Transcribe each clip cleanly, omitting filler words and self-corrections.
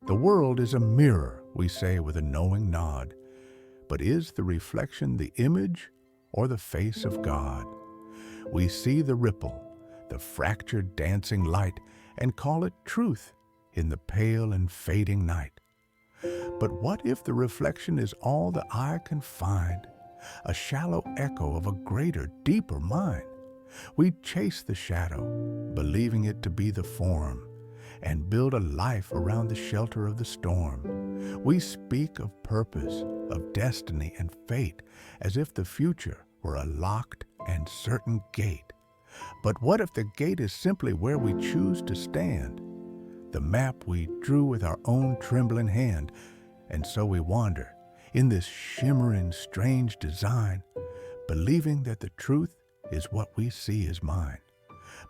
The world is a mirror, we say with a knowing nod. But is the reflection the image or the face of God? We see the ripple, the fractured dancing light, and call it truth in the pale and fading night. But what if the reflection is all the eye can find, a shallow echo of a greater, deeper mind? We chase the shadow, believing it to be the form, and build a life around the shelter of the storm. We speak of purpose, of destiny and fate, as if the future were a locked and certain gate. But what if the gate is simply where we choose to stand, the map we drew with our own trembling hand? And so we wander in this shimmering, strange design, believing that the truth is what we see as mine.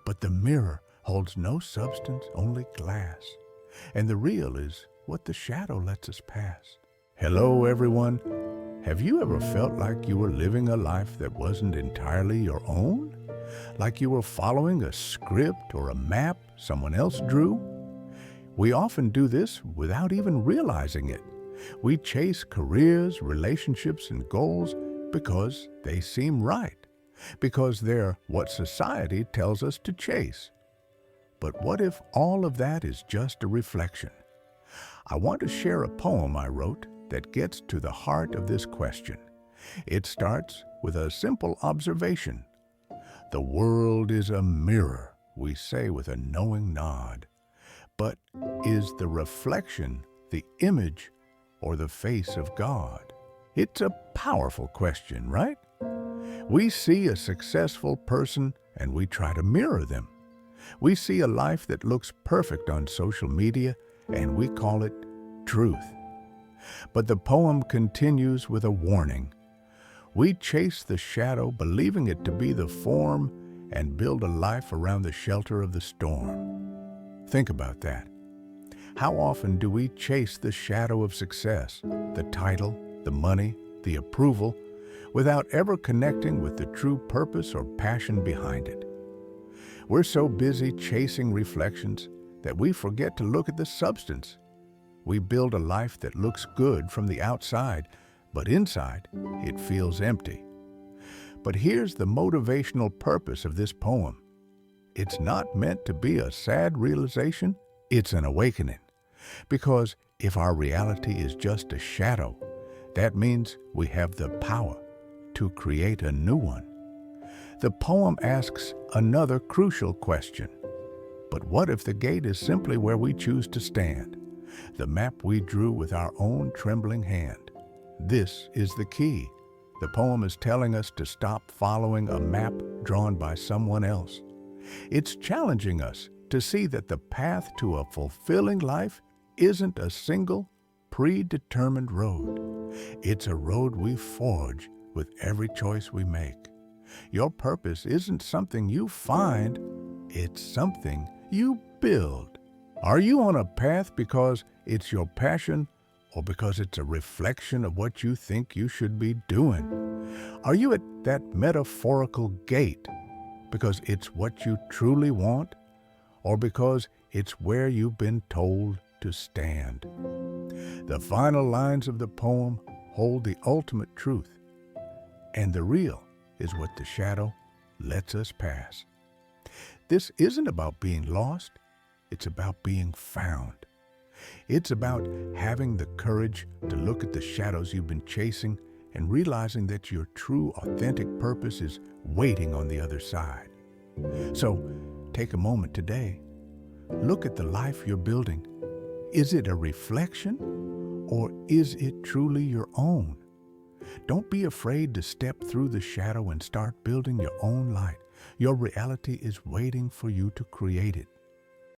But the mirror holds no substance, only glass, and the real is what the shadow lets us pass. Hello, everyone. Have you ever felt like you were living a life that wasn't entirely your own? Like you were following a script or a map someone else drew? We often do this without even realizing it. We chase careers, relationships, and goals because they seem right, because they're what society tells us to chase. But what if all of that is just a reflection? I want to share a poem I wrote that gets to the heart of this question. It starts with a simple observation. The world is a mirror, we say with a knowing nod. But is the reflection the image or the face of God? It's a powerful question, right? We see a successful person and we try to mirror them. We see a life that looks perfect on social media and we call it truth. But the poem continues with a warning. We chase the shadow, believing it to be the form, and build a life around the shelter of the storm. Think about that. How often do we chase the shadow of success, the title, the money, the approval, without ever connecting with the true purpose or passion behind it? We're so busy chasing reflections that we forget to look at the substance. We build a life that looks good from the outside, but inside it feels empty. But here's the motivational purpose of this poem. It's not meant to be a sad realization, it's an awakening. Because if our reality is just a shadow, that means we have the power to create a new one. The poem asks another crucial question. But what if the gate is simply where we choose to stand, the map we drew with our own trembling hand? This is the key. The poem is telling us to stop following a map drawn by someone else. It's challenging us to see that the path to a fulfilling life isn't a single, predetermined road. It's a road we forge with every choice we make. Your purpose isn't something you find, it's something you build. Are you on a path because it's your passion or because it's a reflection of what you think you should be doing? Are you at that metaphorical gate because it's what you truly want or because it's where you've been told to stand? The final lines of the poem hold the ultimate truth, and the real is what the shadow lets us pass. This isn't about being lost, it's about being found. It's about having the courage to look at the shadows you've been chasing and realizing that your true, authentic purpose is waiting on the other side. So, take a moment today. Look at the life you're building. Is it a reflection, or is it truly your own? Don't be afraid to step through the shadow and start building your own light. Your reality is waiting for you to create it.